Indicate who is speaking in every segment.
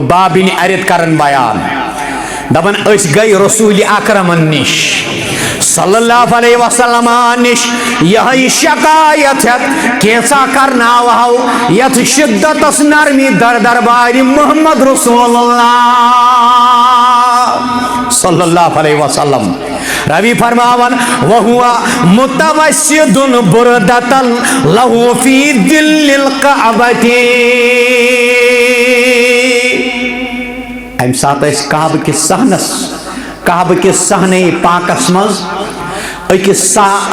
Speaker 1: بابن ارد کرن بیان دپن اس گئی رسول اکرمن نش صلی اللہ علیہ وسلم نش یہ شکایت کیسا کرنا ہو یت شدت نرمی در دربار محمد رسول اللہ صلی اللہ علیہ وسلم روی فرماون وہوا متوسد بردتا لہو فی دل القعبتی ام سات اس کعبہ کس سہنس کعبہ کس سہنے پاکس مز اکس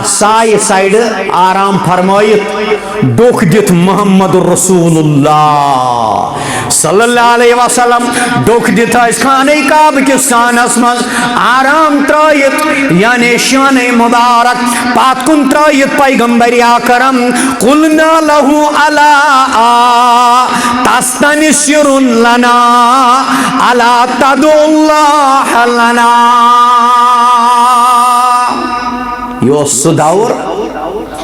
Speaker 1: سائے سائڈ آرام فرمائیت ڈوک دیت محمد رسول اللہ صلی اللہ علیہ وسلم ڈوک دیتا اس خانہ کعبہ کس سہنس مز آرام ترائیت یعنی شان مبارک پات کن ترائیت پیغمبر اکرم قلنا لہو علا تستنشر لنا علا تدو اللہ لنا یہ سہ دور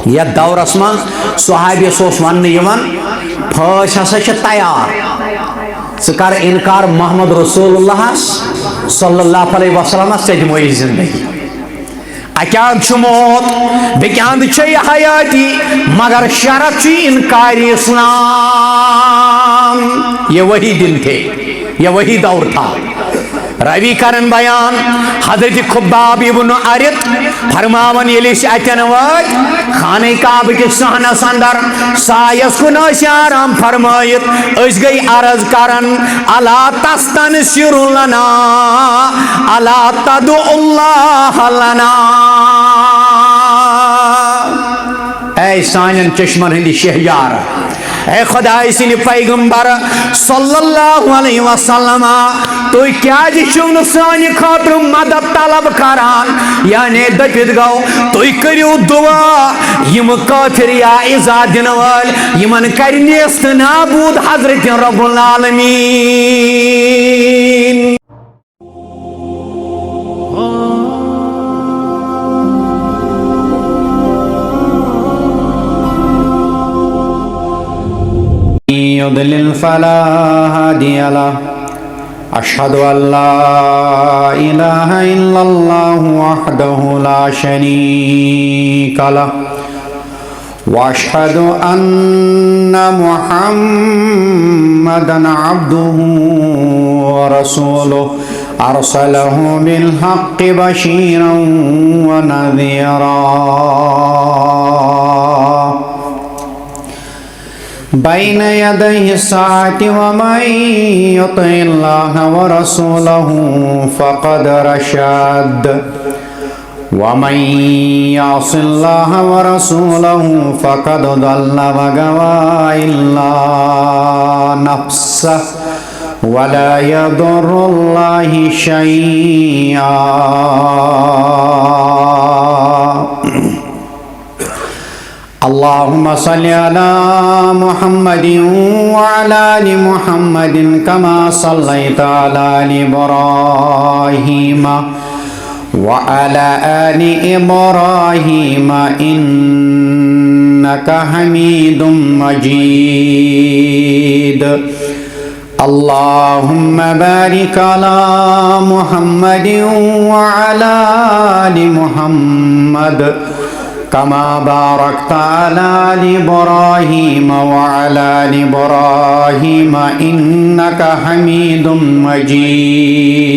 Speaker 1: یت دورس من صحابیس ون پھاش ہسا تیار ثہ کر انکار محمد رسول اللہ صلی اللہ علیہ وسلم ژے دمو یہ زندگی اکیاند موت بیاند حیاتی مگر شرط انکار اسلام یہ وہی دن تھے یہ وہی دور تھا روی کرن بیان حضرت خباب ابن ارد فرماون یلیش اتن وات خانہ کعبہ کے صحنس اندر سایس کن آرام فرمائیت اس گئی عرض کرن الا تستنشر لنا الا تدعو اللہ لنا اے سانن چشمن ہندی شہیار اے خدای سن پیغمبر صلی اللہ علیہ وسلم تو کیا چھو سانہ خاطر مدد طلب کران یعنی دپت گو تو کریو دعا یم کافر یا ایزا دن وال یمن کر نیست نابود حضرت رب العالمین يضلل فلا هادي له أشهد أن لا إله إلا الله وحده لا شريك له وأشهد أن محمدا عبده ورسوله أرسله بالحق بشيرا ونذيرا بين يدي الساعة ومن يطع الله ورسوله فقد رشد ومن يعص الله ورسوله فقد ضل وغوى إلا نفسه ولا يضر الله شيئا اللهم صل على محمد وعلى آل محمد كما صليت على آل إبراهيم وعلى آل إبراهيم إنك حميد مجيد اللهم بارك على محمد وعلى آل محمد كما باركت على آل إبراهيم وعلى آل إبراهيم إنك حميد مجيد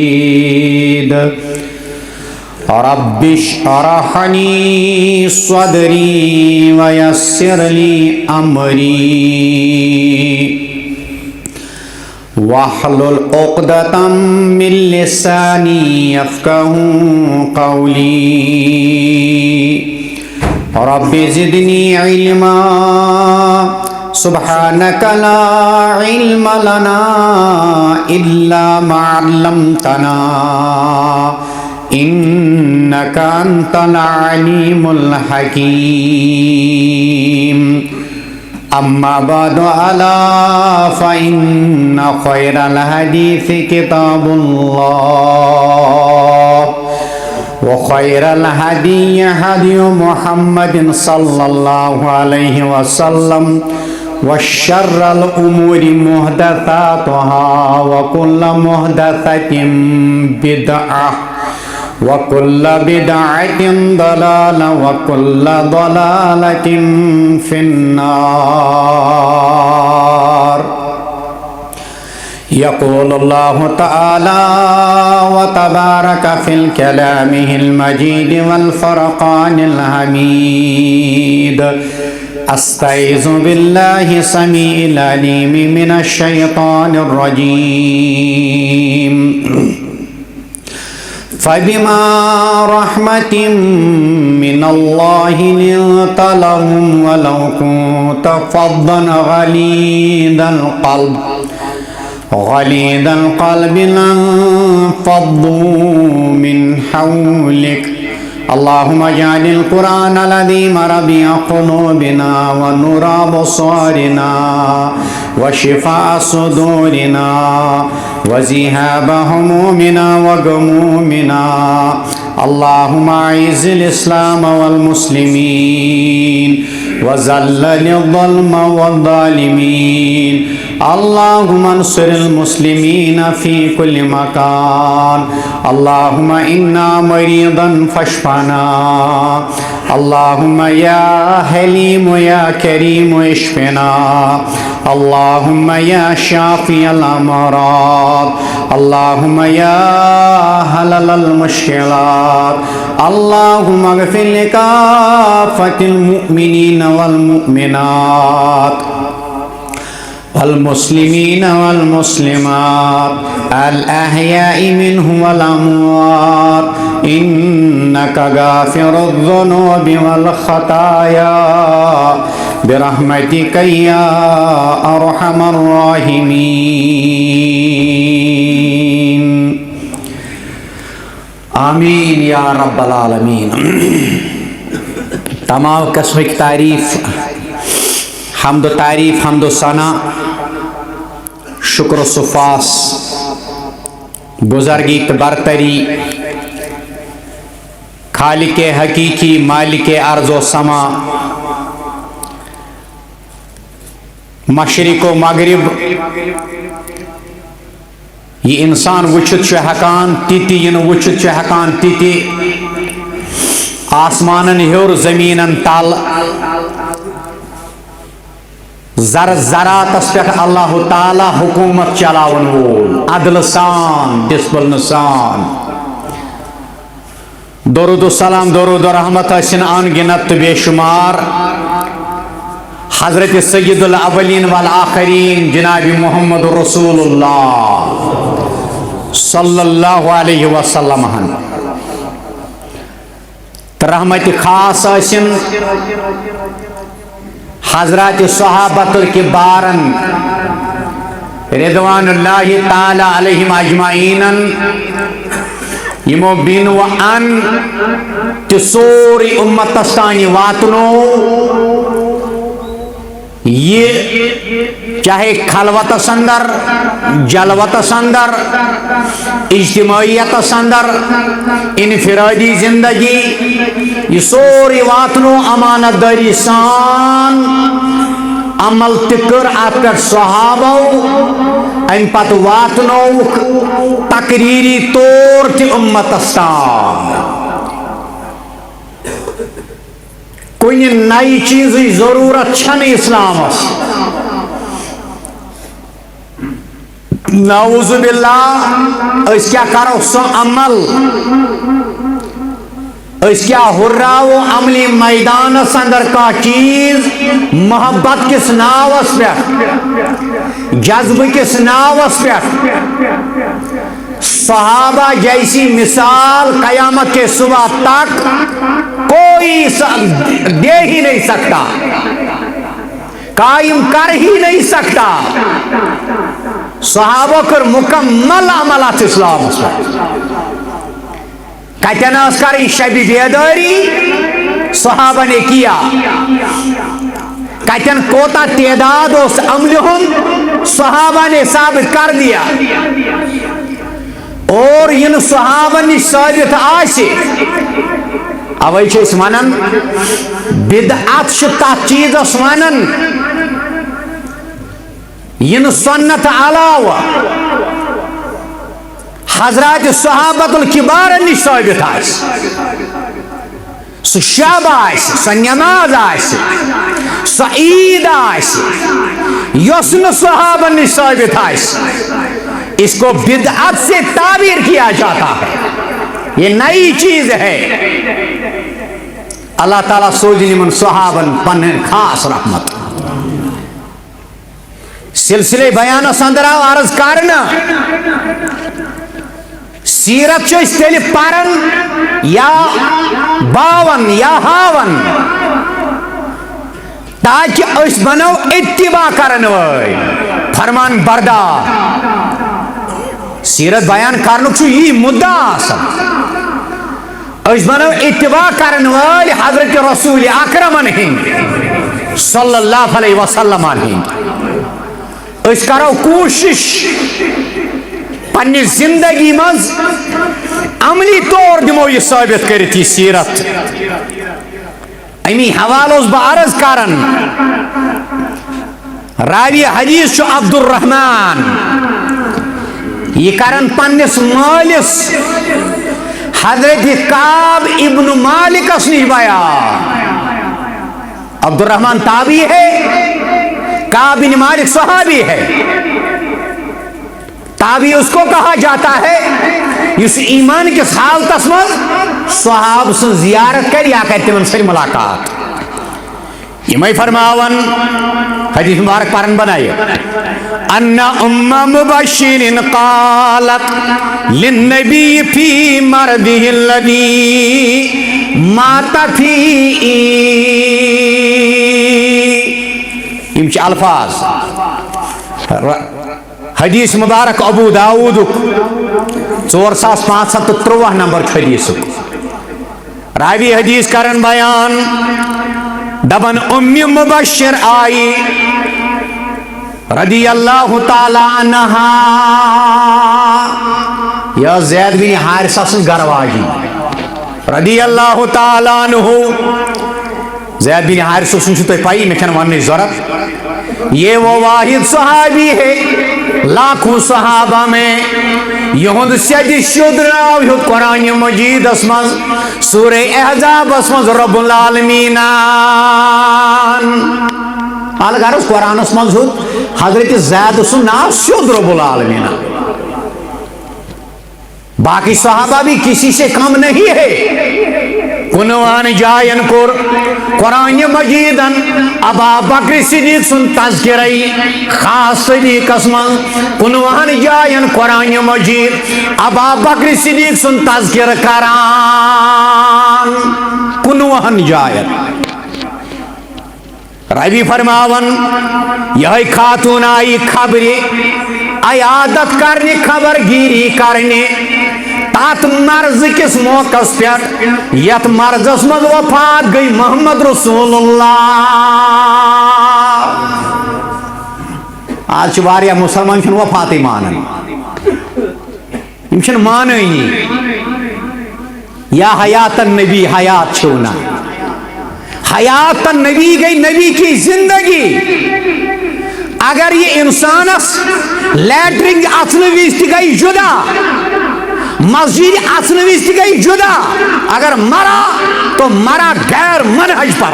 Speaker 1: رب اشرح لي صدري ويسر لي أمري واحلل عقدة من لساني يفقهوا قولي رب زدني علما سبحانك لا علم لنا إلا ما علمتنا إنك أنت العليم الحكيم أما بعد ألا فإن خير الحديث كتاب الله وخير الهدي هدي محمد صلى الله عليه وسلم وشر الأمور محدثاتها وكل محدثة بدعة وكل بدعة ضلالة وكل ضلالة في النار. يقول الله تعالى وتبارك في كلامه المجيد والفرقان الحميد: أستعيذ بالله السميع العليم من الشيطان الرجيم. فبما رحمة من الله لنت لهم ولو كنت فظا غليظ القلب لانفضوا من حولك. اللهم اجعل القرآن العظيم ربيع قلوبنا ونور أبصارنا وشفاء صدورنا وذهاب همومنا وغمومنا. اللهم أعز الإسلام والمسلمين وذلل الظلم والظالمين. اللهم انصر المسلمين في كل مكان. اللهم إنا مريضا فاشفنا. اللهم يا حليم يا كريم اشفنا. اللهم يا شافي الأمراض. اللهم يا حلل المشكلات. اللهم اغفر لكافة المؤمنين والمؤمنات والمسلمين والمسلمات الأحياء منهم والأموات إنك غافر الذنوب والخطايا برحمتك يا أرحم الراحمين. آمین یا رب العالمین. تمام قسم کی تعریف، حمد و تعریف، حمد و ثنا، شکر و سفاس، بزرگی برتری خالق حقیقی مالک ارض و سما، مشرق و مغرب. یہ انسان وچھت ہکان تیتی ین وچھت ہکان تیتی آسمانن ہیور زمینن تل زر زرات پہ اللہ تعالی حکومت چلاون وول عدل سان ڈسپلن سان. درود و سلام درود و رحمت حسن آن گنت بے شمار حضرت سید الاولین والآخرین جناب محمد رسول اللہ صلی اللہ علیہ وسلم. رحمت خاص حسن حضرات صحابت الکبارن رضوان اللہ تعالی علیہم اجمعین یمو بین و ان تسوری امت استانی واتنو. یہ چاہے خلوت سندر، جلوت سندر، اجتماعیت سندر، انفرادی زندگی، یہ سوری واتنو امانت داری سان عمل تکر ات پہ صحابو ام پت واتنو تقریری طور تی امت استان. کوئی نئی چیز ضرورت چھن اسلام اس. نعوذ باللہ اس کیا کرو سو عمل، اس کیا ہراو عملی میدان اندر کا چیز محبت کس ناوس پہ، جذب کس ناوس پہ. صحابہ جیسی مثال قیامت کے صبح تک کوئی دے ہی نہیں سکتا، قائم کر ہی نہیں سکتا. صحابہ کر مکمل عملات اسلام اس پر. کہتے اس کری شبی بیداری صحابہ نے کیا. کہتے کوتا تعداد اس عملہم صحابہ نے ثابت کر دیا. اور ین صحابہ نے ثابت آسی اوے چھ اس ونن بدعت چھ تات چیز اس ونن ین سنت علاوہ حضرات صحابت الکبار نش ثابت آس سہ شب آس سہ نماز آس سہ عید آس یس نہ صحابہ نش ثابت آس اس کو بدعت سے تعبیر کیا جاتا ہے، یہ نئی چیز ہے۔ اللہ تعالیٰ سوزن من صحابن پن خاص رحمت۔ سلسلے بیانس اندر آو عرض کرنا سیرت تیل پرن یا باون یا ہاون تاکہ اس بنو اتباع کرن وٲلۍ فرمان بردار۔ سیرت بیان کرنک یہ مدعا آسان اس بنو اتباع کرن وٲلۍ حضرت رسول اکرمن ہند صلی اللہ علیہ وسلم ہند۔ اس کرو کوشش پنی زندگی مز عملی طور دمو یہ ثابت کرتی سیرت۔ امی حوالہ اس بعرض کرن راوی حدیث شو عبد الرحمن یہ کرن پنس مالس حضرت کعب ابن مالک اسنی بیان۔ عبد الرحمن تابعی ہے، کعب بن مالک صحابی ہے۔ تابعی اس کو کہا جاتا ہے اس ایمان کے حالت مز صحاب سے زیارت کر یا کرتے من سے ملاقات۔ یہ میں فرماون حدیث مبارک پارن بنائیے ان ام مبشر قالت للنبی فی مرضه الذی مات فیہ۔ یہ الفاظ حدیث مبارک ابو داود 4553 نمبر حدیث راوی حدیث کرن بیان دبن ام مبشر آئی رضی اللہ تعالی عنہا یا زید بن حارثہ سن گرواجی رضی اللہ تعالی عنہ۔ زید بن حارثہ سن چھتے پائی میں کھن ونی ضرورت یہ وہ واحد صحابی ہے لاکھوں صحابہ میں یہود سیدی شدراو یہود قرآن مجید اسمز سورہ احزاب اسمز رب العالمین حال اگر اس قرآن اسمز حضرت زید سن نام شد رب العالمین۔ باقی صحابہ بھی کسی سے کم نہیں ہے۔ کنوان جائن کور قرآن مجیدن ابا بکر صدیق سن تذکرئی خاص صدیق اسمان کنوان جائن قرآن مجید ابا بکر صدیق سن تذکر کران کنوان جائن۔ ربی فرماون یہ خاتون آئی خبری عیادت کرنے خبر گیری کرنے تات مرض کس موقع پر یت مرضس مز وفات گئی محمد رسول اللہ۔ آج واریاہ مسلمان چھن وفاتی مانن چھن ماننی یا حیات النبی حیات چھونا حیات النبی گئی نبی کی زندگی۔ اگر یہ انسانس لیٹرنگ اصنویس تی گئی جدا مسجد اصنویس تی گئی جدا اگر مرا تو مرا غیر منہج پر۔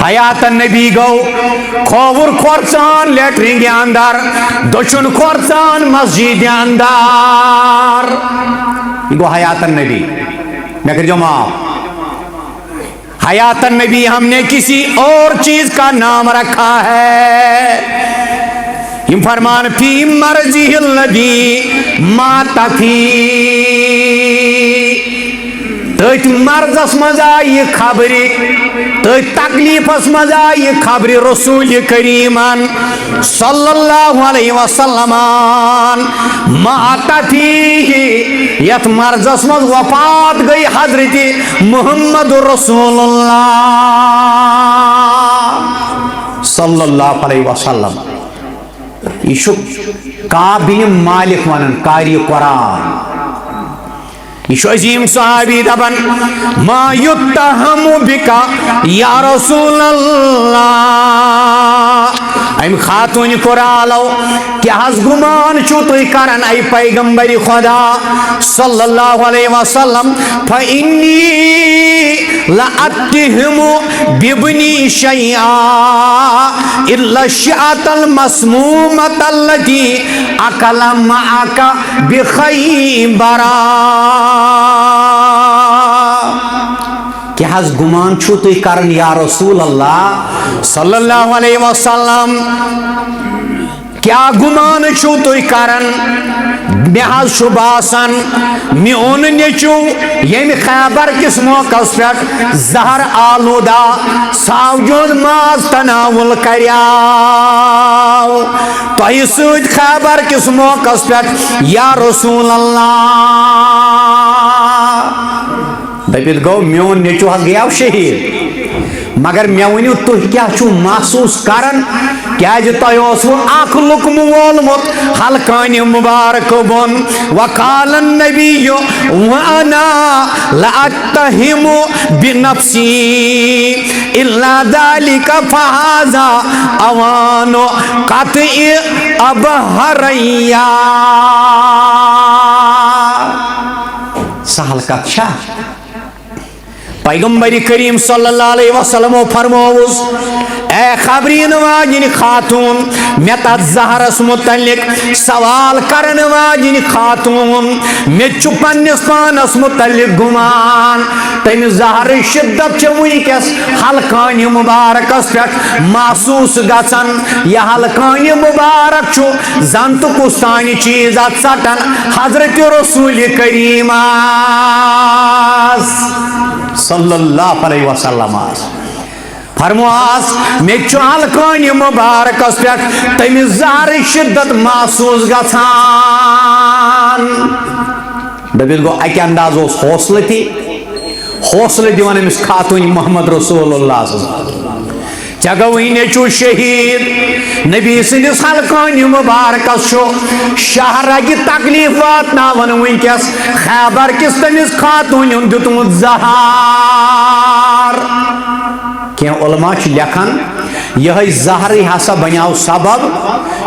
Speaker 1: حیات النبی گو کھوور کھورچان لیٹرنگ اندر دچن کھورچان مسجد اندر یہ گو حیات النبی۔ میں کر جو معاف حیات النبی ہم نے کسی اور چیز کا نام رکھا ہے۔ یہ فرمان فی مرضی الذی مات فی تیت مرضس مز آئی خبری تیت تکلیفس مز آئی خبری رسول کریمان صلی اللہ علیہ وسلم مات فیہ یت مرضس مز وفات گئی حضرت محمد رسول اللہ صلی اللہ علیہ وسلم۔ یہ کعب بن مالک ونن قاری قرآن یہ عظیم صحابی دبن ما یتہم بکا یا رسول اللہ ام خاتون قرآلو کیا حس گمان چھو تو کرن ای پیغمبر خدا صلی اللہ علیہ وسلم فإنی لأتہم ببنی شیعا إلا الشعة المسمومة التي أكل معك بخیبرا کیا حس گمان چھو تو کرن یا رسول اللہ صلی اللہ علیہ وسلم کیا گمان چھو تو کرن مے حس چھو باسان میون نیچو یم خیبر کس موقع پہ زہر آلودہ ساوجود ماز تناول کریاو تہ سۭتۍ خیبر کس موقع پہ یا رسول اللہ دپت گو میون نیچو حس گیاو شہید مگر مے ونیو تُہۍ کیا چھو محسوس کرن کیازِ تۄہہِ اوسوٕ اکھ لُقمہٕ وولمُت حلقانہِ مبارک بۄن وقال النبی وانا لأتهم بنفسی الا ذلك فهذا اوان قطع ابہریا سہل کتھ چھا پیغمبر کریم صلی اللہ علیہ وسلم فرموس اے خبرین واجن خاتون میں تت زہرس متعلق سوال کرن واجن خاتون میں چھو پنس پانس متعلق گمان تم زہر شدت چھ ونکس حلقان مبارکس پہ محسوس گژھان یہ حلقان مبارک چھو زن تو کستانی چیز ژٹان حضرت رسول کریم صلی اللہ علیہ وسلم فرمواس میں چھو حلقان مبارکس پہ تم زہر شدت محسوس گژھان دپت گو اکہ انداز اس حوصلہ تھی حوصلہ دیوان امس خاتون محمد رسول اللہ صلی اللہ علیہ وسلم جگوی نیچو شہید نبی سندس حلقان مبارکس چھو شہرگی تکلیف واتناون ونکس خیبر کس تمس خاتون دیتمت زہار کیا علماء چھ لکھان یہ زہری ہسا بنیاو سبب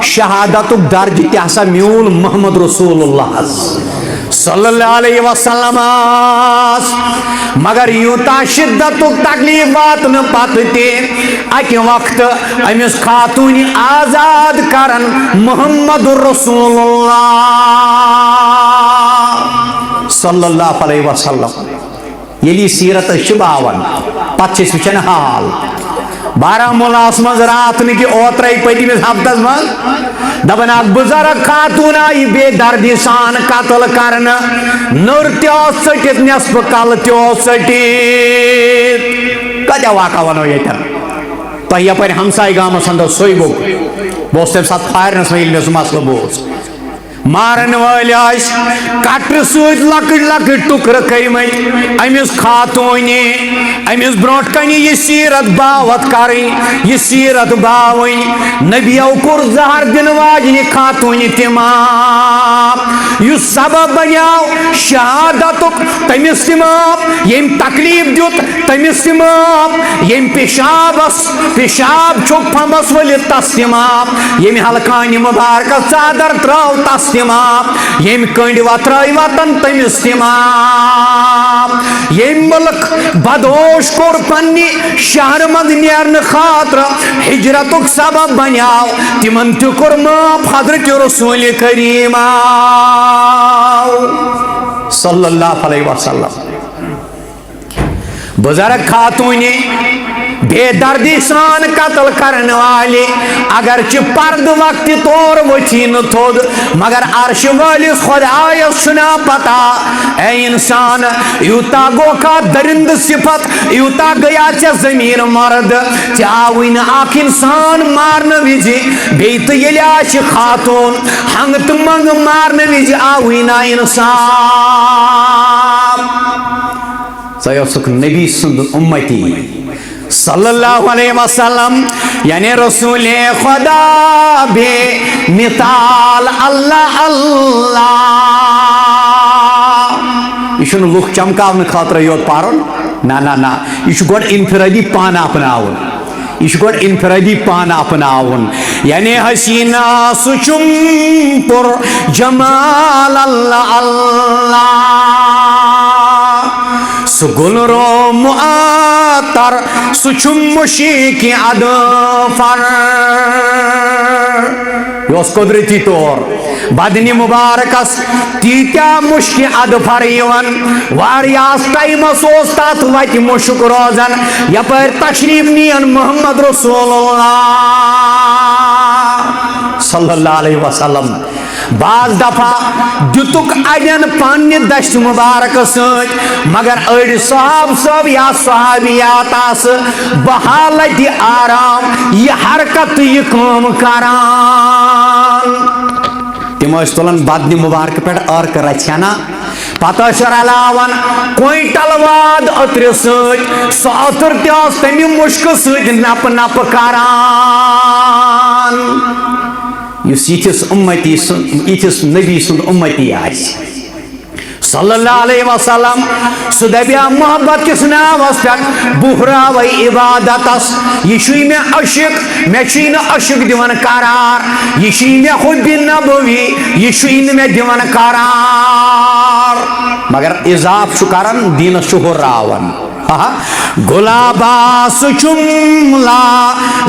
Speaker 1: شہادت درج تہ ہسا میول محمد رسول اللہ صلی اللہ علیہ وسلم مگر یوتا شدت تکلیف واتن پتہ تہ اکہ وقت امس خاتون آزاد کرن محمد رسول اللہ صلی اللہ علیہ وسلم یلی سیرت شباون پتہ وچن حال بارہمولہ مز رات نکی اوترائی پتمس ہفتس مز دپان اک بزرگ خاتون آئی بے دردی سان قتل کرن نر تہ ژٹتھ نصف کل تہ ژٹتھ کتیا واقع ونو یتن تہ یپر ہمسائی گامس اندر سوئی بک بہت تم سات پھارنس میں یل سہ مسئلہ بوز مارن ول کٹر ست لکٹ لکٹ ٹکر کرمت امس خاتون امس برونٹ کن یہ سیرت باوت کریں یہ سیرت باوین نبیو کور زہر دن واجن خاتون تمام اس سبب بنیاو شہادت تمس تمام یم تکلیف دیت تمس تمام یم پیشاب چھک پھمبس ولت تس تمام یم حلقان مبارک ژادر تراو تس تمام یم کنڈ وترائی وطن تمس تمام یم ملک بدوش کور پنی شہر مند نیرن خاطر ہجرتک سبب بنیاو تمن تہ کور معاف حضرت رسول کریم صلی اللہ علیہ وسلم بزرگ خاتون بے دردی سان قتل کرنے والے اگرچہ پرد وقت طور وچین تھود مگر عرش والس خدایس چھنا پتا اے انسان یوتا گو کا درند صفت یوتا گیا چا ضمیر مرد چاوین اخ انسان مارن ویجی بیت یلیاش خاتون ہنگت منگ مارن ویجی آوین انسان سیوسک نبی سند امتی صلی اللہ علیہ وسلم یعنی رسول خدا بے مثال اللہ اللہ یہ لوگ چمکاؤن خاطر یوت پارن نا نا نا یہ گوڑ انفرادی پانا اپناؤن یہ گوڑ انفرادی پان اپناون یعنی حسینہ سچم پر جمال اللہ اللہ سگل رو معطر سچم مشیق ادفر یہ قدرتی طور بدنی مبارکس تیتیا مشک ادفر یون واریاس ٹائمس تات وت مشک روزان یپر تشریف نین محمد رسول اللہ صلی اللہ علیہ وسلم بعض دفعہ دتک اڑین پنہ دشت مبارک ست مگر اڑ صحاب صاحب یا صحابیات آس بحالت آرام یہ حرکت یہ کام کران تم تلان بدنی مبارک پہ ارک رچھنا پتہ رلاوان کوئنٹل واد اتر ست سہ اتر تس تمہ مشک ست نپ نپ کران یس یتھس امتی یتھس نبی سند امتی آس صلی اللہ علیہ وسلم سہ دپیا محبت کس ناوس پہ بہراو عبادتس یہ مے عشق مے عشق دِوان قرار یہ مے حب نبوی یہ مے دِوان قرار مگر اضاف کران دینس ہراوان گلابا سچملا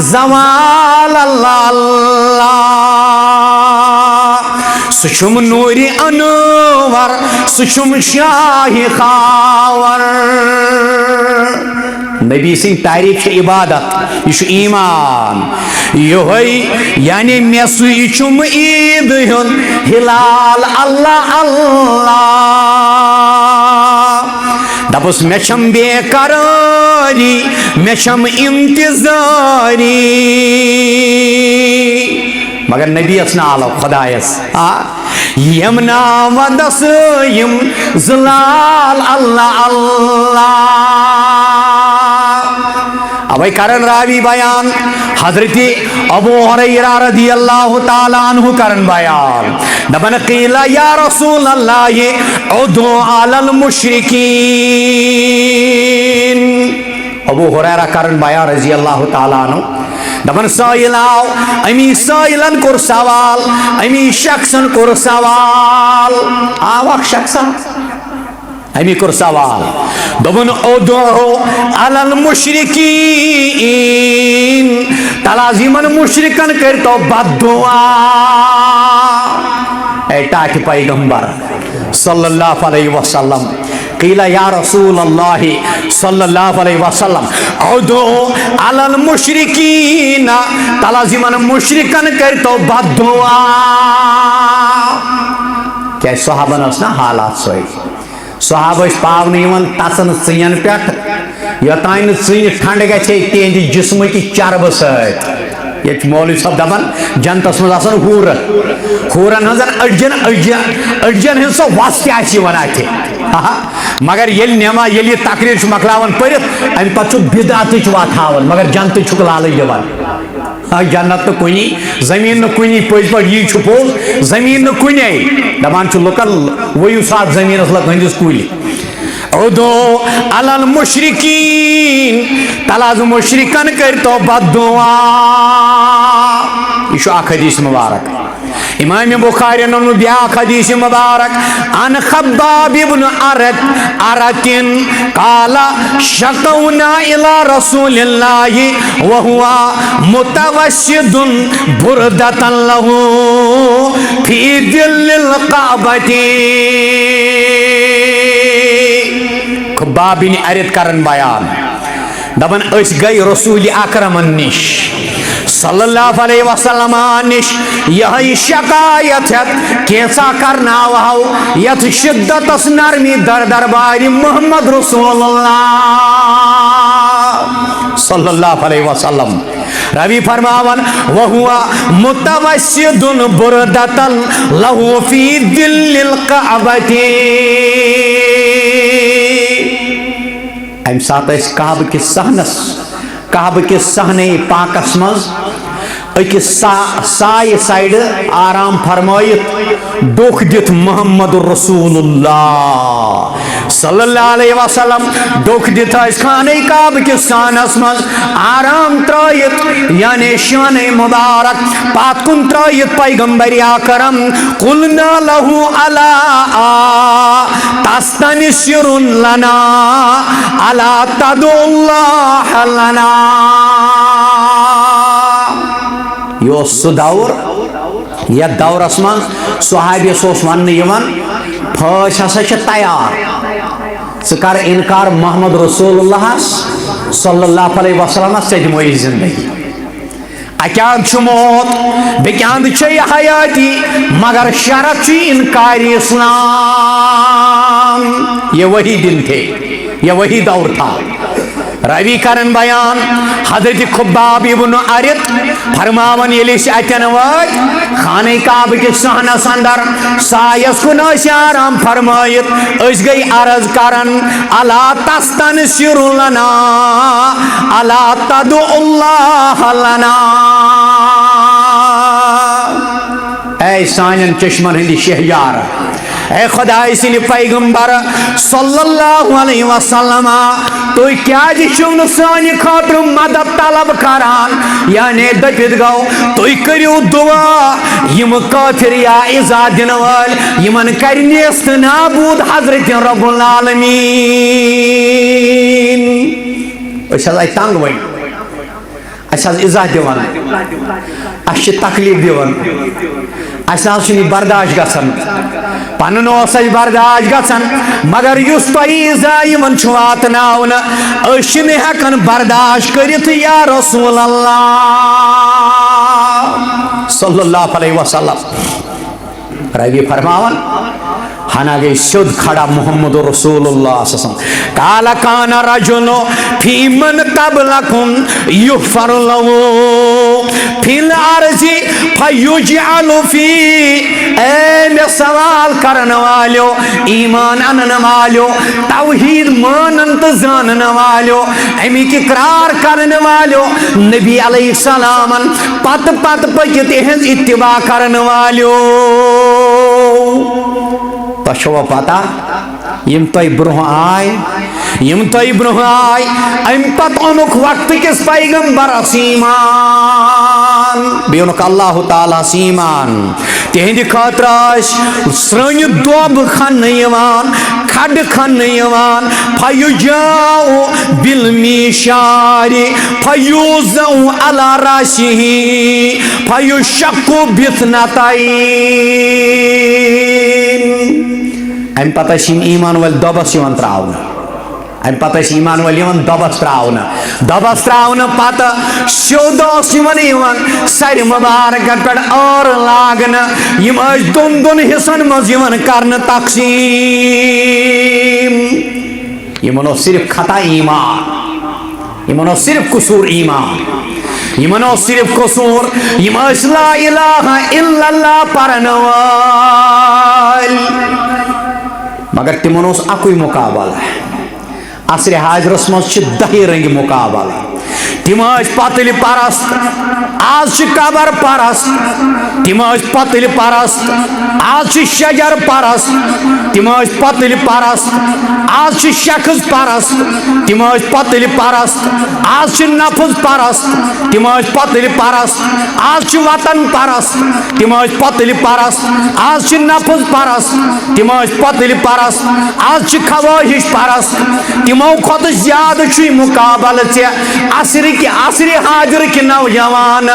Speaker 1: زوال اللہ اللہ سچم نوری انور سچم شاہی خاور نبی سن تعریف عبادت یہ ایمان یہ یعنی مے سم عید ہن ہلال اللہ اللہ دپس مے چھم بے قراری مے چھم انتظاری مگر نبی اسنا عالو خدایس یم نام ودس یم زلال اللہ اللہ اوے کرن راوی بیان حضرت ابو ہریرہ رضی اللہ تعالی عنہ کرن بیان دپن قیل یا رسول اللہ عدو علی المشرکین ابو ہریرہ کرن بیان رضی اللہ تعالی عنہ دپن سائل آو امی سائلن کور سوال امی شخصن کور سوال آوک شخصن امی کور سوال دپن ادعو علی المشرکین تلازیمن مشرکن کرتو بد دعا اے ٹاٹ پیغمبر صلی اللہ علیہ وسلم قیل یا رسول اللہ صلی اللہ علیہ وسلم ادعو علی المشرکین تلازیمن مشرکن کرتو بد دعا کیا صحابن اسنا حالات سوئی صحابہ پاون یوان تسن ژین پہ یوتان ژین ٹھنڈ گھے تہند جسم کی چرب ست یہ مولوی صاحب دپان جنتس مز ہورن ہن اڑجن ہن سو وس تہ اتہ مگر یل نما یل یہ تقریر مکلاون پرت ام پتہ بدعتچ واتھاون مگر جنت چھک لالچ دِوان جنت تو کنی زمین نہ کنی پز پہ یہ پوز زمین نہ کنے دپان لکن ویو سات زمینس لگ ہندس کل ادو علی المشرکین تلاز مشرکن کرتو بد دعا یہ اخ حدیث مبارک امام بخاری نن بیاکھ حدیث مبارک عن خباب بن ارت قال شکونا الى رسول اللہ وهو متوسد بردة له في ظل الكعبة خباب بن ارت کرن بیان دپن اس گئی رسول اکرم نش صلی اللہ علیہ وسلم نش یہ شکایت کیسا کرنا ہو یت شدت نرمی در دربار محمد رسول اللہ صلی اللہ علیہ وسلم روی فرماون وہو متوسد بردتا لہو فی ظل الکعبۃ ام سات اس کعبہ کس صحنس کعبہ کس صحنہ پاکس مز اکس سائے سائڈ آرام فرمائیت دکھ دت محمد رسول اللہ صلی اللہ علیہ وسلم دکھ دت خانہ کعبہ کس سانس مز آرام ترائیت یعنی شان مبارک پات کن ترائیت پیغمبر اکرم قلنا لہو علا تستنشر لنا علا تدعو اللہ لنا یہ سہ دور یتھ دورس من صحابیس ون پھاش ہسا تیار ژٕ کر انکار محمد رسول اللہ صلی اللہ علیہ وسلم ژےٚ دِموے زندگی اکیاند چھ موت بیکیاند چھ یہ حیاتی مگر شرط چھ انکار اسلام یہ وہی دن تھے یہ وہی دور تھا روی کرن بیان حضرت خباب ابن عرت فرماون یلیس اتن وات خانہ کعبہ کے صحنس اندر سایس کن آرام فرمائیت اس گئی عرض کرن الا تستنصر لنا الا تدعو اللہ لنا اے سانن چشمن ہندی شہیار اے خدای سن پیغمبر صلی اللہ علیہ وسلم تو کیا چھو سانہ خاطر مدد طلب کران یعنی دپت گو تو کریو دعا یم کافر یا ایزا دن وال یمن کر نیست نابود حضرت رب العالمین اس حض تنگ وی اس حض ایزا دیوان اس تکلیف دیوان اس حض برداشت گسن پنن برداشت گسن مگر اس ایزا یمن واتناون اس ہیکن برداشت کرت یا رسول اللہ صلی اللہ علیہ وسلم روی فرماون ہنا گئی سیود کھڑا محمد رسول اللہ صلی اللہ علیہ وسلم قال کان رجل فی من قبلکم یغفر له فی الارض فیجعل فی اے میں سوال کرن والو ایمان انن والو توحید مانن تو زانن والو امی کی اقرار کرن والو نبی علیہ السلام پت پت پکت ہنز اتباع کرن والو تشو پتا یم تو برہ آئے یم تو برہ آئے ام پت انک وقت کس پیغمبر ایمان بیونک اللہ تعالیٰ ایمان تہند خاطر سرن دوب خن یوان کھڈ خن یوان فیجاؤ بالمیشار فیوزع علی راسہ فیشق بثنتین ام پتہ ایمان ول دبس یوان تراؤن ام پتہ ایمان ول یوان دبس تراؤن دبس تراؤن پتہ سیودس یوان سر مبارک پہ اور لاگن یم دون دون حصن مز کرن تقسیم یمن صرف خطا ایمان یمن صرف قصور ایمان یمن صرف قصور یم لا الہ الا اللہ پرن وال مگر تمن اکوئی مقابلہ عصر حاضرس مز 10 رنگ مقابلہ تم پتل پرست آج قبر پرست تم پتل پرست آج شجر پرست تم پتل پرست آج شخص پرست تم پتل پرست آج نفذ پرست تم پتل پرست آج وطن پرست تم پتل پرست آج نفذ پرست تم پتل پرست آج خواہش پرست تمو کھت زیادہ مقابلہ عصر حاضر کے نوجوان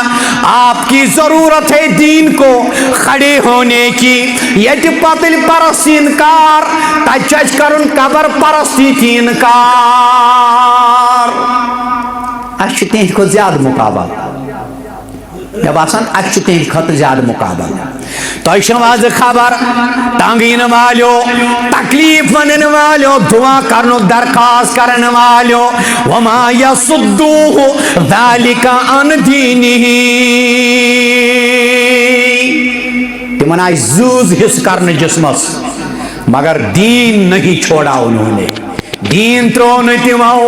Speaker 1: آپ کی ضرورت ہے دین کو کھڑے ہونے کی یہ پتل پرستی انکار تچ کرن قبر پرستی تھی انکار اچھ تین کو زیادہ مقابلہ جب آسان اچھ تین خط زیادہ مقابلہ تو شواز خبر تانگین والو تکلیف ونن والو دعا کرنو درخواست کرن والو وما یصدوہ ذالک عن دینہی تمن آئی زوز حص کرن جسمس مگر دین نہیں چھوڑا انہوں نے دین ترون تمو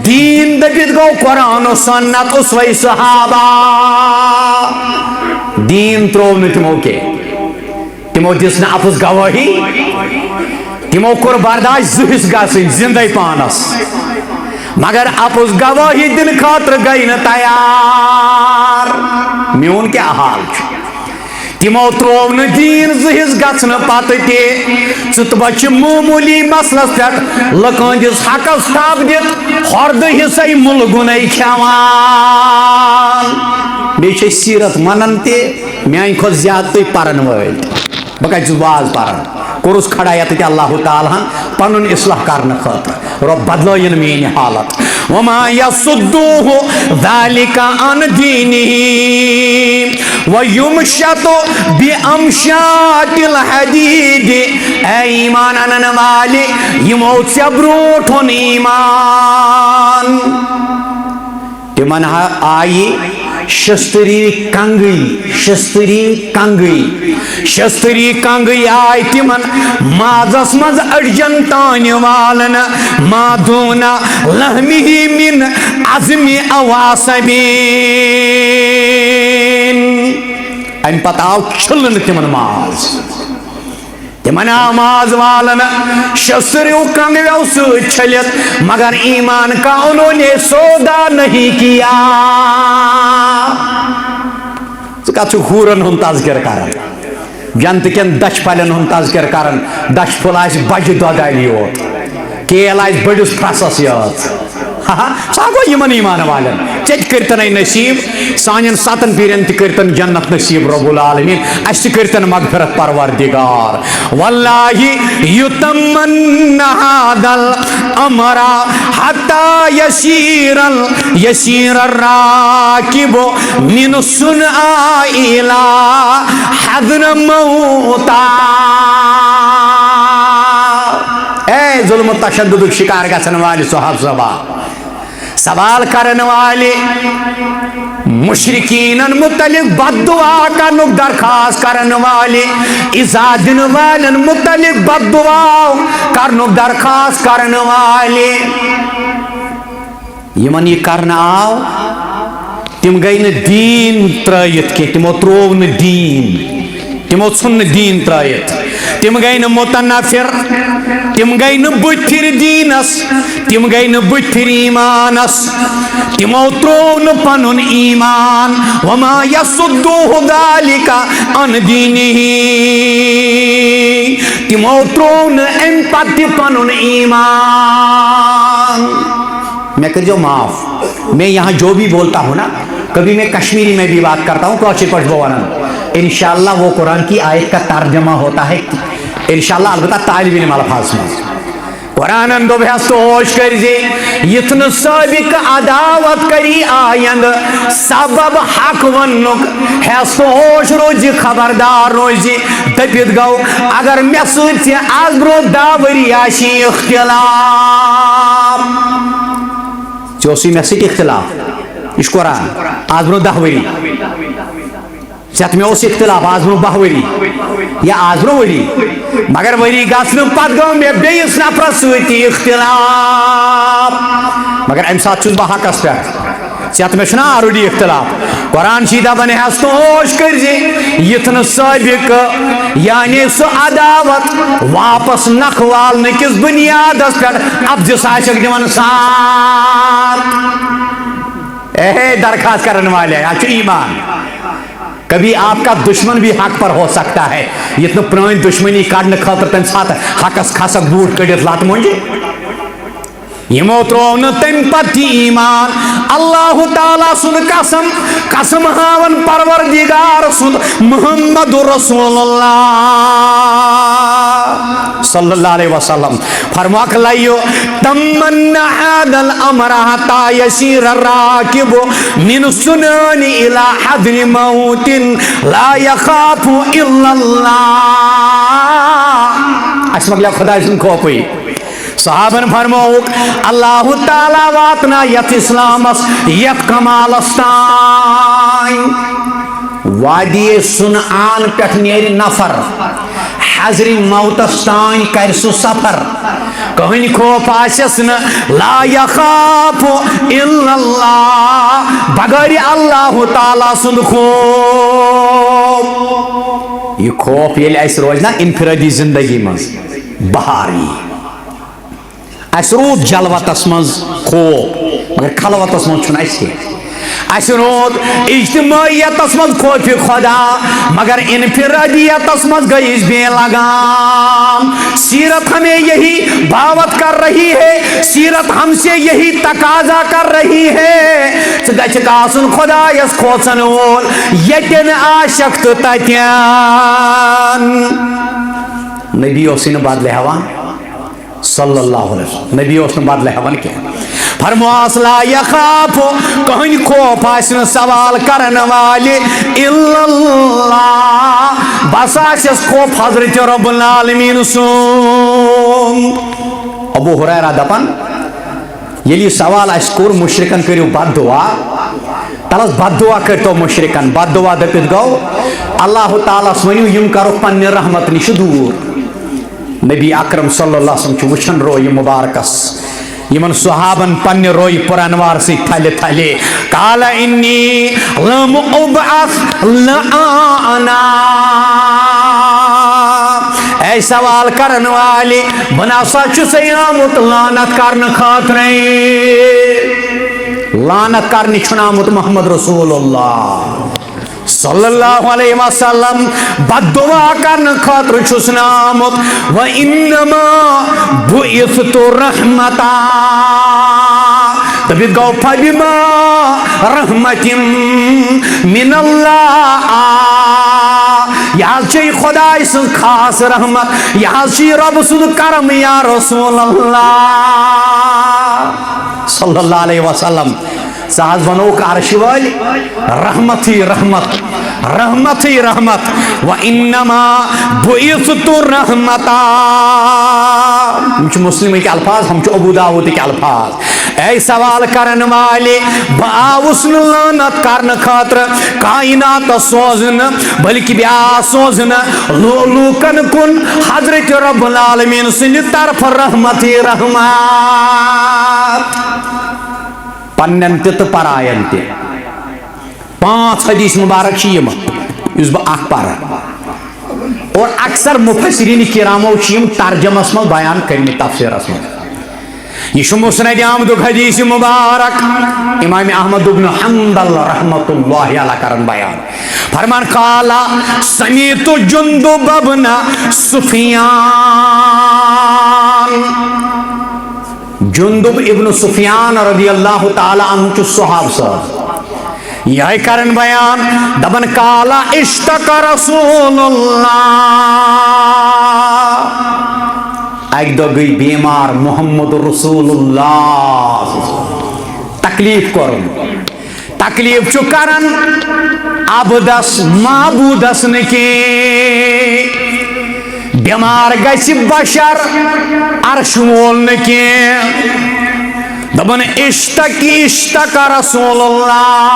Speaker 1: دین دپت گو قرآن و سنت اسوہ صحابہ دین ترون تمو کے تمو دس نا اپز گواہی تمو کور برداشت زہس گژھن زندے پانس مگر اپز گواہی دن خاطر گئی نا تیار میون کیا حال تمو ترو نا دین زہس گژھن پتہ تہ ژٕ بچ معمولی مسلس پہ لکن دس حقس تھپ دت ہرد حصے ملگن کھیوان بیٚیہِ سیرت منان تہ میانہ کھۄتہٕ زیادٕ تُہۍ پرن وٲلۍ بہ کتہِ چھُس واز پران کورُس کھڑا یتھ اللہ تعالیٰ ہن پنُن اصلاح کرنہٕ خٲطرٕ رۄب بدلٲیِن میٲنۍ حالت وما یصدوہ ذلک عن دینہ ویمشط بامشاط الحدید اے ایمان انن والے یمو ژےٚ برونٛٹھ اوٚن ایمان تمن آیہِ شستری کنگی آئی تمن مازس مز اڑجن تان والن مادونا لحمی من عظم اواسبین ام پتہ آو چھلن تمن ماز تمن آماز والن شستریو کنگیو سوچ چھلت مگر ایمان کا انہوں نے سودا نہیں کیا کت ہورن ہند تذکر کران جنت کن دچھ پلن ہند تذکر کران دچھ پھل آس بجہ دۄدالہِ یوت کیل آس بڑس پھرسس یوت سا گو یمن ایمان والن ژےٚ کرتن نصیب سانین 7 پیرن تہ کرتن جنت نصیب رب العالمین اس تہ کرتن مغفرت پروردگار واللہ یتمن هذا الامر حتى يسير الراكب من صنعاء الى حضرموت اے ظلم و تشدد شکار گژھن والے صحاب سوال کرن والے مشرکین متعلق بد دعا کرنک درخواست کرن والے ایزا دن والن متعلق بد دعا کرنک درخواست کرن والے یمن یہ کرنا آو تم گئی نا دین ترائیت کے تمو ترو نا دین تمو ژھن دین ترائیت تم گئی نا متنفر تم گئی نا بتھر دینس تم گئی نا بتھر ایمانس تمو ترو نا پنن ایمان وما یصدوہ ذالک عن دینہ تمو ترو نا ام پتہ پنن ایمان میں کر جو معاف میں یہاں جو بھی بولتا ہوں نا کبھی میں کشمیری میں بھی بات کرتا ہوں کوچے پڑھ بوانن انشاءاللہ وہ قرآن کی آیت کا ترجمہ ہوتا ہے انشاءاللہ البتہ طالب علم الفاظ میں قرآن اندو بہست ہوش کر جی یتن سابق عداوت کری آیند سبب حق ونک ہست ہوش روزی خبردار روزی دپت گو اگر میں سوچ آز برو داوری آشی اختلاف چوسی میں سیٹ اختلاف اس قرآن آز برو داوری ژےٚ مےٚ اوس اختلاف آز برونٛہہ 12 ؤری یا آز برونٛہہ ؤری مگر ؤری گژھنہٕ پتہٕ گوٚو مےٚ بیٚیِس نفرس سۭتی اختلاف مگر امہِ ساتہٕ چھُس بہٕ حقس پٮ۪ٹھ ژےٚ مےٚ چھُنہ آلریڈی اختلاف قرآن چھی دپان ہٮ۪س تو ہوش کٔرۍ زِ یِتھ نہٕ سٲبقہٕ یعنی سُہ عداوت واپس نکھٕ والنہٕ کِس بُنیادس پٮ۪ٹھ افزِس آسٮ۪کھ دِوان ساتھ اے درخواست کرن والے یہ چھُ ایمان کبھی آپ کا دشمن بھی حق پر ہو سکتا ہے یہ پرانی دشمنی کڑنے خاطر تم سات حقس کھسک بوٹ کڑت لات مونجی یمو ترو نا تم پتہ ایمان اللہ تعالیٰ سن قسم ہاون پروردگار سن محمد رسول اللہ صلی اللہ علیہ وسلم فرماک لائیو تمنا هذا الامر حتى يسير الراكب من سنان الى حضر موت لا يخاف الا الله اسمک لیا خدا سن خوفی صحابن فرموک اللہ تعالیٰ واتنا یت اسلامس یت کمالستان وادی سنعان پٹھ نیر نفر حضر موتستان کر سو سفر کہن خوف آسس نا لا یخاف الا اللہ بغیر اللہ تعالیٰ سن خوف یہ خوف ییٚلہِ اَسہِ روزِ نا انفرادی زندگی منٛز بہار یی اَسہِ روٗد جلوتس منٛز خوف مگر خلوتس منٛز چھُنہٕ اَسہِ کینٛہہ اَسہِ روٗد اجتماعیتس منٛز خوفِ خدا مگر انفرادیتس منٛز گٔے أسۍ بے لگام سیرت ہمیں یہی دعوت کر رہی ہے سیرت ہم سے یہی تقاضا کر رہی ہے ژٕ گژھکھ آسُن خدایس کھوژن وول ییٚتٮ۪ن عاشق تہٕ تتٮ۪ن نبی اوسٕے نہٕ بدلہٕ ہٮ۪وان صلی اللہ علیہ وسلم نبی اوس نہٕ بدلہٕ ہٮ۪وان کینٛہہ فرماس لا یخاف کٕہٕنۍ خوف آسہِ نہٕ سوال کرن والہِ الا اللہ بس آسٮ۪س خوف حضرت رب العالمین سُنٛد ابو ہریرہ دپان ییٚلہِ یہِ سوال اَسہِ کوٚر مُشرکن کٔرِو بد دعا تلس بد دعا کٔرتو مُشرکن بد دعا دٔپِتھ گوٚو اللہ تعالیٰ ہس ؤنِو یِم کرُکھ پننہِ رحمت نِش دوٗر نبی اکرم صلی اللہ علیہ وسلم چھُ وٕچھان رویہِ مُبارکس یمن صحابن پننہِ رویہِ پُرانوار سۭتۍ تھلہِ تھلہِ قال انی لم ابعث لعانا اے سوال کرن والہِ بہٕ نسا چھُسے آمُت لعنت کرنہٕ خٲطرے لعنت کرنہِ چھُنہٕ آمُت محمد رسول اللہ صلی اللہ علیہ وسلم بد دعا کرنے خاطر چھُس نہٕ آمُت وَإِنَّمَا بُعِثْتُ رَحْمَتًا دٔپِتھ گوٚو فَبِمَا رَحْمَةٍ مِّنَ اللَّهِ یہ حظ چھِ خۄداے سٕنٛز خاص رحمت یہ حظ چھِ رۄبہٕ سُنٛد کرم یا رسول اللہ صلی اللہ علیہ وسلم ژٕ حظ ونوکھ عرشہِ وٲلۍ رحمتٕے رحمت رحمتٕے رحمت وَإِنَّمَا بُعِثْتُ رَحْمَتًا ہم چھِ مسلمٕکۍ الفاظ ہم چھِ ابو داؤدٕکۍ الفاظ اے سوال کرن والہِ بہٕ آوُس نہٕ لعنت کرنہٕ خٲطرٕ کائناتس سوزنہٕ بلکہِ بہٕ آس سوزنہٕ لوٗکن کُن حضرت رب العالمین سٕنٛدِ طرفہٕ رحمتٕے رحمت پنن تہِ پراین تہِ 5 حدیث مبارک چھِ یِم یُس بہٕ اکھ پرٕ اور اکثر مفسرین کرامو چھِ یِم ترجمس منٛز بیان کٔرمٕتۍ تفسیرس منٛز یہ چھُ مسند احمدُک حدیث مبارک امام احمد بن حنبل رحمۃ اللہ علیہ کرن بیان فرمان قال سمعت جندب بن سفیان جندب ابن سفیان رضی اللہ تعالی عنہ چھُ صحابہ صاحب یہ کرن بیان دبن قال اشتق رسول اللہ اک دۄہ گٔے بیمار محمد رسول اللہ تکلیف کرن تکلیف چھُ کرن عبدس معبودس نہٕ کینٛہہ بیمار گژھِ بشر عرش وول نہٕ کینٛہہ دپان اشتق رسول اللہ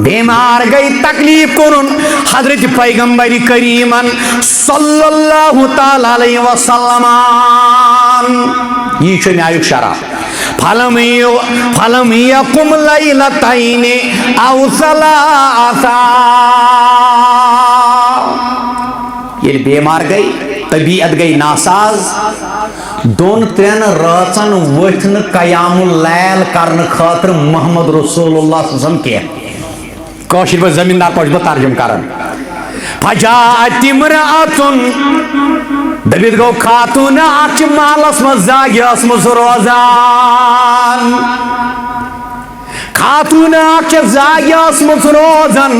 Speaker 1: بیمار گئی تکلیف کرن حضرت پیغمبر کریمن صلی اللہ تعالی علیہ وسلم یہ چھُ نیاک شرح فلم یقم لیلتین او ثلاثا ییٚلہِ بیمار گئی طبیعت گئی ناساز 2-3 رٲژن ؤتھۍ نہٕ قیام اللیل کرنہٕ خٲطرٕ محمد رسول اللہ صلی اللہ علیہ وسلم کینٛہہ کٲشِر پٲٹھۍ زمیٖندار پٲٹھۍ چھُس بہٕ ترجم کران فجاءت امرأة دٔپِتھ گوٚو خاتوٗنہ اکھ چھِ محلس منٛز زاگہِ ٲسمٕژ روزان خاتوٗنہ اکھ چھِ زاگہِ ٲسمٕژ روزان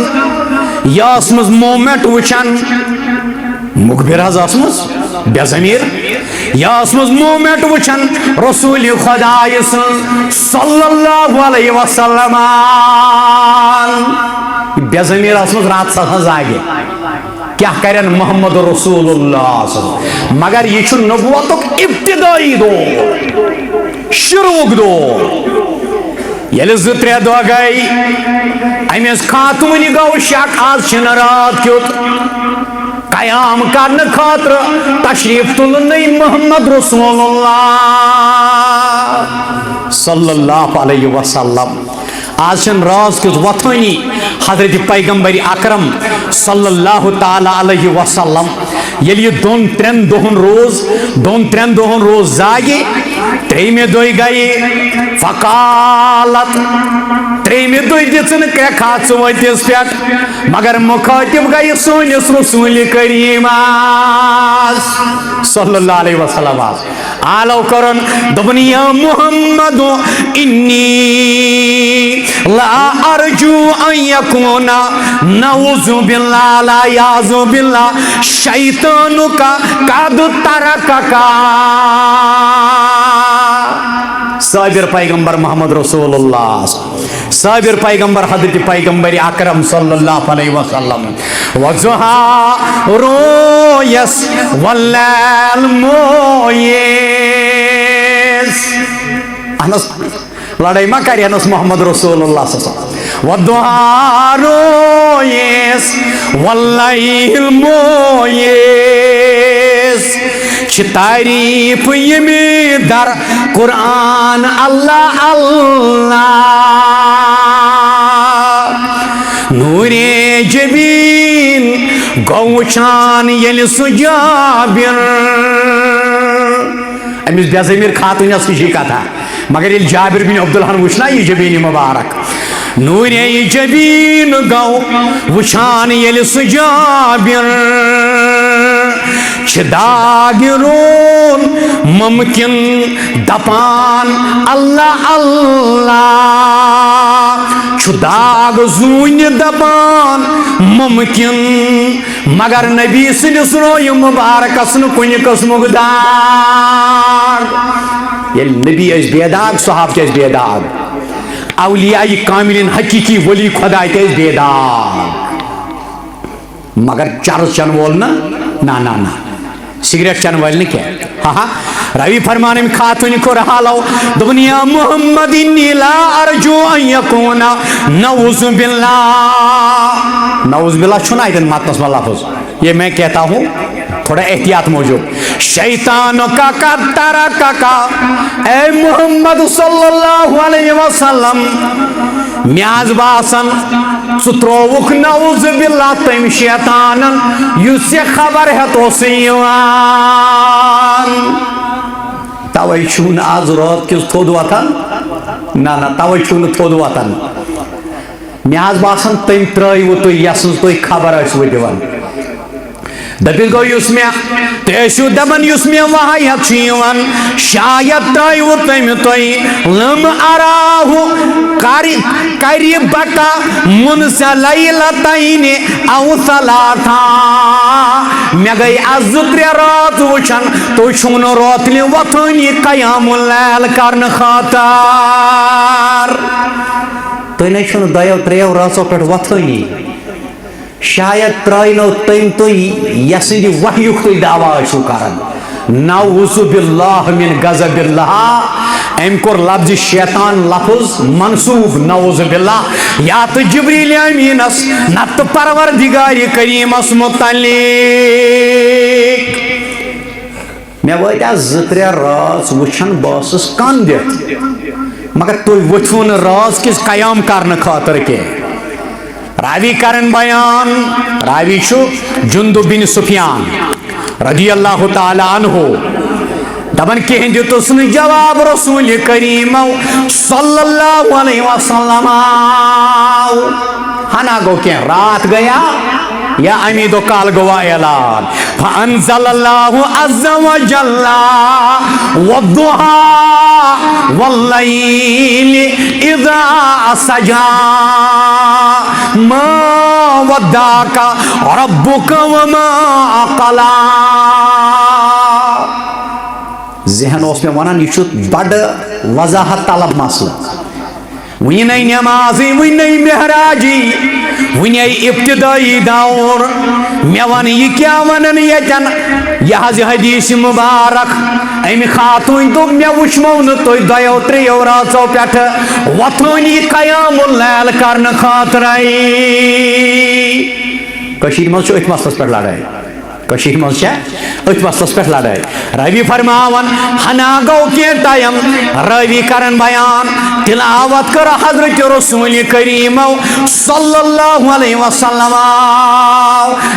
Speaker 1: یہِ ٲسمٕژ مومنٹ وٕچھان مخبر حظ ٲسمٕژ بے ضمیٖر یہِ ٲسمٕژ مومنٹ وٕچھان رسول خۄدایہِ سٕنٛز صلی اللہ علیہ وسلم بے ضمیٖر ٲسمٕژ راتس آسان زاگہِ کیٛاہ کرن محمد رسول اللہ مگر یہ چھُ نبوتُک ابتدائی دور شروعُک دور ییٚلہِ 2-3 دۄہ گٔے أمِس خاتوٗنہِ گوٚو شک آز چھِنہٕ رات کیُتھ قیام کرنہٕ خٲطرٕ تشریف تُلنٕے محمد رسول اللہ صلی اللہ علیہ وسلم آج چھن راز کس وطنی حضرت پیغمبر اکرم صلی اللہ تعالی علیہ وسلم یلی دون ترین دہن روز زاگی تریمہ دۄہ گئی فقالت تریمہ دۄہ دِژن کرٛٮ۪کھا ژوٗنٛٹھِس پٮ۪ٹھ مگر مخاطب گئی سٲنِس رسول کریم صلی اللہ علیہ وسلم آلو کرن دوٚپُن یا محمد انی لا ارجو ان یکون نعوذ باللہ لا یعوذ باللہ شیطانک قد ترکک صابر پیغمبر محمد رسول اللہ صابر پیغمبر حضرت پیغمبر اکرم صلی اللہ علیہ وسلم وضحا رویس واللیل مویس انس لڑائی ما کری انس محمد رسول اللہ صلی اللہ علیہ وسلم وضحا رویس واللیل مویس چھ تعریف یمی در قرآن اللہ اللہ نور جبین گوچان یل سجابر امس بے ضمیر خاتون اس کی کتھا مگر یل جابر بن عبداللہ وچھنا یہ جبین مبارک نور جبین گو وچھان یل سجابر چھ داگرون ممکن دپان اللہ اللہ چھ داگ زون دپان ممکن مگر نبی سندس روی مبارک اسن کن قسمک داگ یل نبی اس بے داگ صحاب اس بے داگ اولیاء کاملین حقیقی ولی خدا اس بے داگ مگر چرس چن وول نا سگریٹ چن وال نے کیا ہاں روی فرمانے میں خاتون کو رہا لو دنیا محمد انی لا ارجو ان یکون نعوذ باللہ نعوذ باللہ چھنا ایدن ماتنس میں لفظ یہ میں کہتا ہوں تھوڑا احتیاط موجود شیطان کا قدر کا اے محمد صلی اللہ علیہ وسلم میاز باسن ستروک نعوذ باللہ تم شیطانن یس یہ خبر ہے تو سیوان توئی چھون آز رات کس تھود واتن نا توئی چھون تھود واتن میاز باسن تم ترائی و تو یسن تو خبر اس و دیوان دبی گو یس میں تیشو دبن یس میں وحیت چیوان شاید ترائی و تم توئی لم اراہو کری بکا منسا لیلتین او ثلاثا میں گئی از ذکر رات وچن تو چھون رات لی وطنی قیام اللیل کرن خاطر تو نہیں چھون دیو تریو راتو پر وطنی شاید ترائنو تیم تو یسی دی وحیوک تو دعوی شو کرن نعوذ باللہ من غضب اللہ ام کور لفظ شیطان لفظ منصوب نعوذ باللہ یا تو جبریل امینس نت پروردگار کریم اس متعلق میں وائد از ذکر راز وچھن باسس کان دیت مگر تو وچھون راز کس قیام کرن خاطر کے راوی کرن بیان راوی شو جندب بن سفیان رضی اللہ تعالی عنہ دبن کہیں دیتو سن جواب رسول کریم صلی اللہ علیہ وسلم ہنا گو کہیں رات گیا یا امید و کال گوا اعلان فانزل اللہ عز و جل والضحى واللیل اذا سجا ما ودعك ربك وما قلا ذہن اس میں ونان یہ بڑ وضاحت طلب مسئلہ ونی نئی نمازی ونی نئی مہراجی ونی ابتدائی دور میں ون یہ کیا ونن یتن یہ حدیث مبارک امی خاتون تو میں وچمون تو دیو تریو راتو پیٹھ وطنی قیام اللیل کرن خاطرائی کشیر مز ات مسلس پر لڑائی کشیر مز ات مسلس پہ لڑائی روی فرماون ہنا گو کی ٹائم روی کرن بیان تلاوت کر حضرت رسول کریم صلی اللہ علیہ وسلم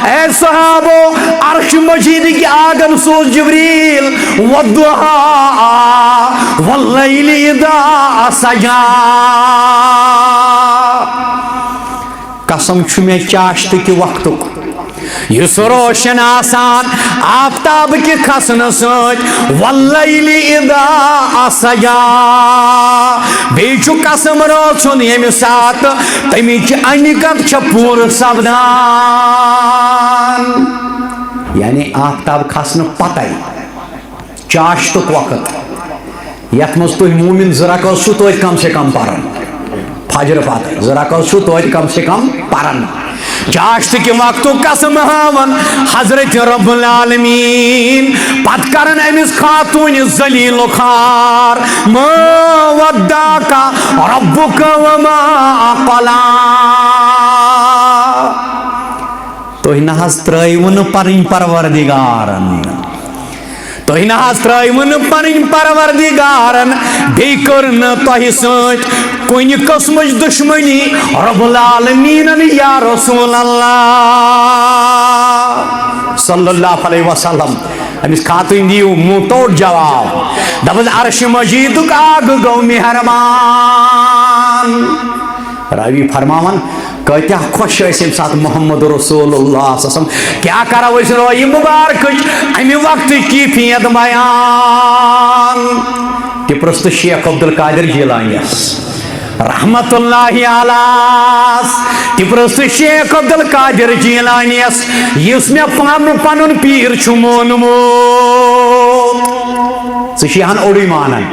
Speaker 1: اے صحابو عرش مجید کی آگن سوز جبریل والضحا واللیل اذا سجا قسم چھو میں چاشت کی وقت یس روشن آسان آفتاب کی کھسن سوچ واللیل اذا سجا بیچو قسم روچن یم سات تمی چی انکت چھ پور سبدان یعنی آفتاب کھسن پتائی چاشتک وقت یت مز تھی مومن زرکل سو توت کم سے کم پرن فجر پتہ زرکل سو توت کم سے کم پرن چاشت کے وقت قسم ہاون حضرت رب العالمین پت کرن امس خاتون ذلیل خار ما ودعک ربک وما قلا تُہۍ نہ حظ ترٲیوُن پنٕنۍ پروردگارن تُہۍ نہ حظ ترٲیوُن پنٕنۍ پروردگارن بیٚیہِ کٔر نہٕ تۄہہِ سۭتۍ کُنہِ قٕسمٕچ دُشمنی رب العالمیٖنن یا رسول اللہ صلی اللہ علیہ وسلم امس خاتون دیو منہ توڑ جواب دپس عرش مجیدُک آگ گو مہربان راوی فرماون کتیا خوش ام سات محمد رسول اللہ صلی اللہ علیہ وسلم کیا کرو اس روی مبارک امی وقت کیفیت بیان کہ پرست شیخ عبدالقادر جیلانیس رحمت اللہ علیہ کہ پرست شیخ عبدالقادر جیلانیس یس میں پنن پیر چھ مونمت ژٕ اوڑی مانان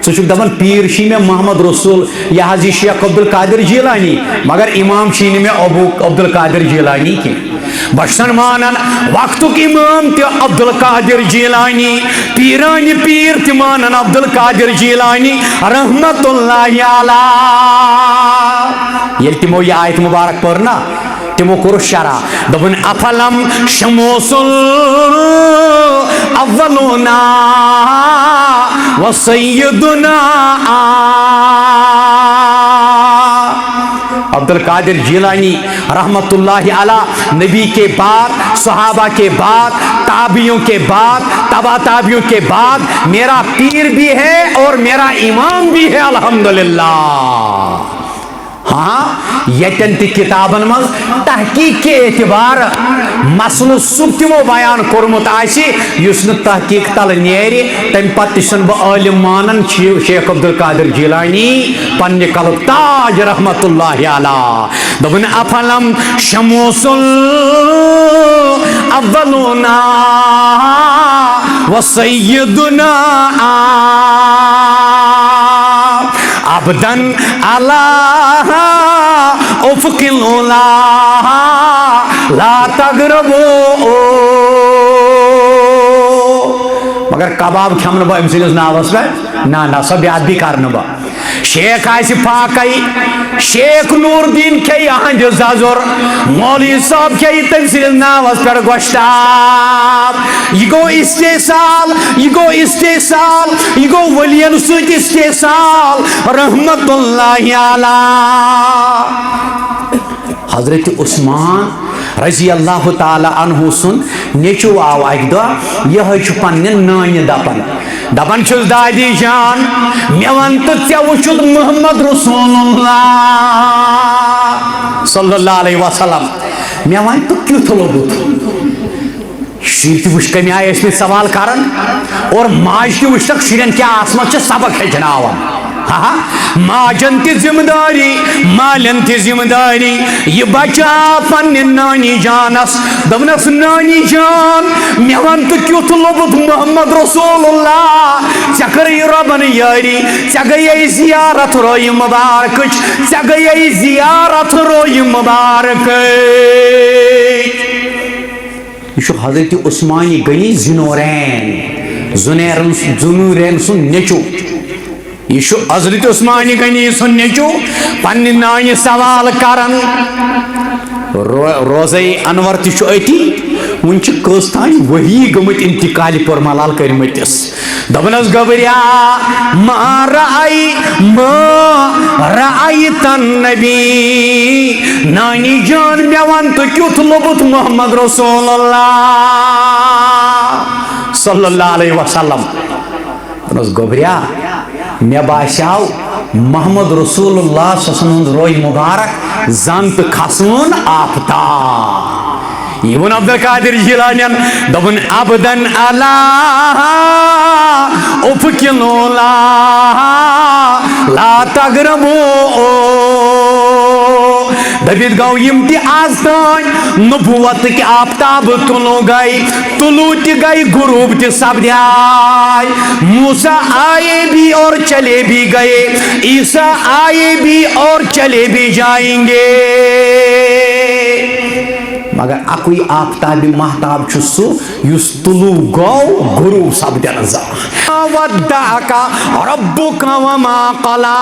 Speaker 1: ژٕ دپان پیر چھی میں محمد رسول یہ حظ یہ شیخ عبدالقادر جیلانی مگر امام چھی نہ میں ابو عبدالقادر جیلانی کی بچن مانان وقتک امام تہ عبدالقادر جیلانی پیرانی پیر تہ مانان عبدالقادر جیلانی رحمت اللہ علیہ یل تمو یہ آیت مبارک پڑھ نا تمو کور شرح دپن افلم شموس اولونا وسیدنا عبدالقادر جیلانی رحمت اللہ علیہ نبی کے بعد صحابہ کے بعد تابعیوں کے بعد تبا تابعیوں کے بعد میرا پیر بھی ہے اور میرا امام بھی ہے الحمدللہ ہاں یتن تی کتابن مز تحقیق کے اعتبار مسئلہ سب تمو بیان کورمت آسی یس نہ تحقیق تل نیری تم پتہ چھن بہ عالم مانن شیخ عبدالقادر جیلانی پنہ کلک تاج رحمت اللہ علیہ دپن افلم شموس اولنا وسیدنا عبدن اللہ افق العلا لا تغربو مگر کباب کھمن با امسنس ناوس پہ نا سب یاد بھی کرن با شیخ آسی پاکی شیخ نور الدین کھی اہنج زازور مولوی صاحب کھی تمسنس ناوس پر گوشتاب یہ گو استحصال یہ گو ولین سوت استحصال رحمت اللہ علیہ حضرت عثمان رضی اللہ تعالی عنہ سن نیچو آو اک دہ یہ پنہ نانہ دپان چھس دادی جان مے ون تو ژے وچھت محمد رسول اللہ صلی اللہ علیہ وسلم مے ون تو کیُتھ لوگُت شُرۍ تہِ وٕچھ کمہِ آیہِ ٲسۍ مٕتۍ سوال کران اور ماج تہِ وٕچھکھ شُرٮ۪ن کیٛاہ آسمان چھِ سبق ہیٚچھناوان ماجن تی ذمہ داری مالن تی ذمہ داری یہ بچا پنہ نانی جانس دپنس نانی جان مے ون تو کیُتھ لوٚبُت محمد رسول اللہ ژےٚ کٔرٕے رۄبن یٲری ژےٚ گٔیے زیارت رویہِ مبارکٕچ ژےٚ گٔیے زیارت رویہِ مبارکٕچ یہ چھُ حضرت عثمانی غنی زنورین سُنٛد نیٚچوٗ یہ حضرت عثمانی غنی سن نیچو پنہ نانہ سوال کرن روزے انور تہ اتی ون کس تان وہی گمت انتقال پر ملال کرمتس دپنس گبریا ما رأيت النبي نانی جان مے ون تو کیت لوبت محمد رسول اللہ صلی اللہ علیہ وسلم دپنس گبریا مے باسیو محمد رسول اللہ صلی اللہ علیہ وسلم روی مبارک زن تو کھسون آفتاب ابن عبد القادر جیلانی دپن ابدن علی افق العلا لا تغربوا دپت گو یم تہ آز تان نبوت کے آفتاب طلوع گئی غروب تہ سپدائے موسیٰ آئے بھی اور چلے بھی گئے عیسیٰ آئے بھی اور چلے بھی جائیں گے مگر اکوئی آفتاب محتاب سہ یس طلوع گو غروب سپدن زا ودعک ربک وما قلا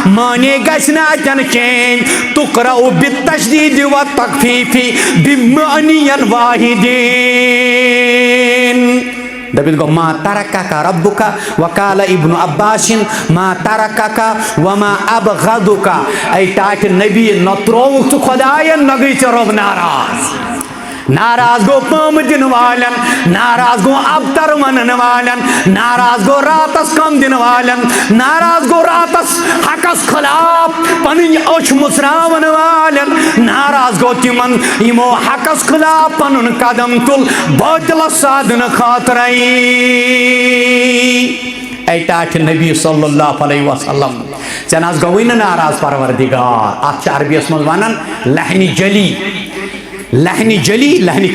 Speaker 1: مانے گژھنہٕ اتٮ۪ن چینج تقرأ بالتشدید والتخفیف بمعنی واحدین دپت گو ما ترکک ربک وقال ابن عباس ما ترکک وما ابغضک اے ٹاٹھ نبی نہ ترووُکھ ژٕ خدایَن نہ گٔے ژےٚ رۄب ناراض گو پام دن والن ناراض گو ابتر ونن والن ناراض گو راتس کم دن والن ناراض گو راتس حقس خلاف پن اچھ مسراون والن ناراض گو تمن یمو حقس خلاف پن قدم تل باطل سادن خاطرئی اے ٹاٹھ نبی صلی اللہ علیہ وسلم ژےٚ ناز گوٚوٕے نہٕ ناراض پروردگار اتھ چھِ عربیس منٛز ونان لحنِ جلی لحنی جلی لحنی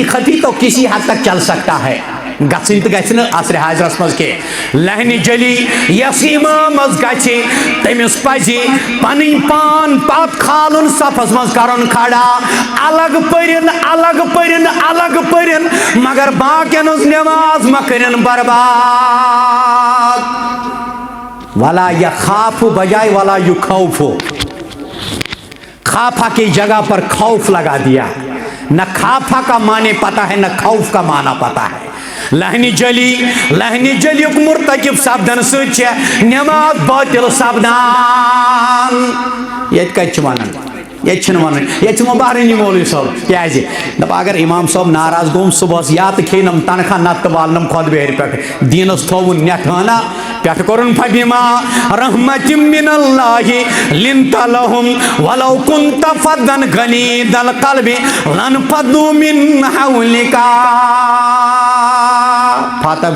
Speaker 1: خفی تو کسی حد تک چل سکتا ہے گھن تو گھن عصر حاضرس مز کے لحنی جلی یس امام گھِ تمس پزِ پن پان پت کھالن صفس مز کرن کھڑا الگ پرن مگر باقین ہز نماز مکرن برباد ولا یخاف بجائے ولا یخوف خافا کی جگہ پر خوف لگا دیا نہ خافا کا معنی پتا ہے نہ خوف کا معنی پتا ہے لحنی جلی مرتکب سپدن سچ نماز باطل سپدان یہ کچھ ونان یہ مبارنی مولوی صاحب کیا دپ اگر امام صاحب ناراض گوم صبح یا تو کھینم تنخواہ نت والنم خود بہر پہ دینس تھون نٹھانا پہ کورن فبما رحمت من اللہ لنت لهم ولو كنت فظا غليظ القلب لانفضوا من حولك فاتح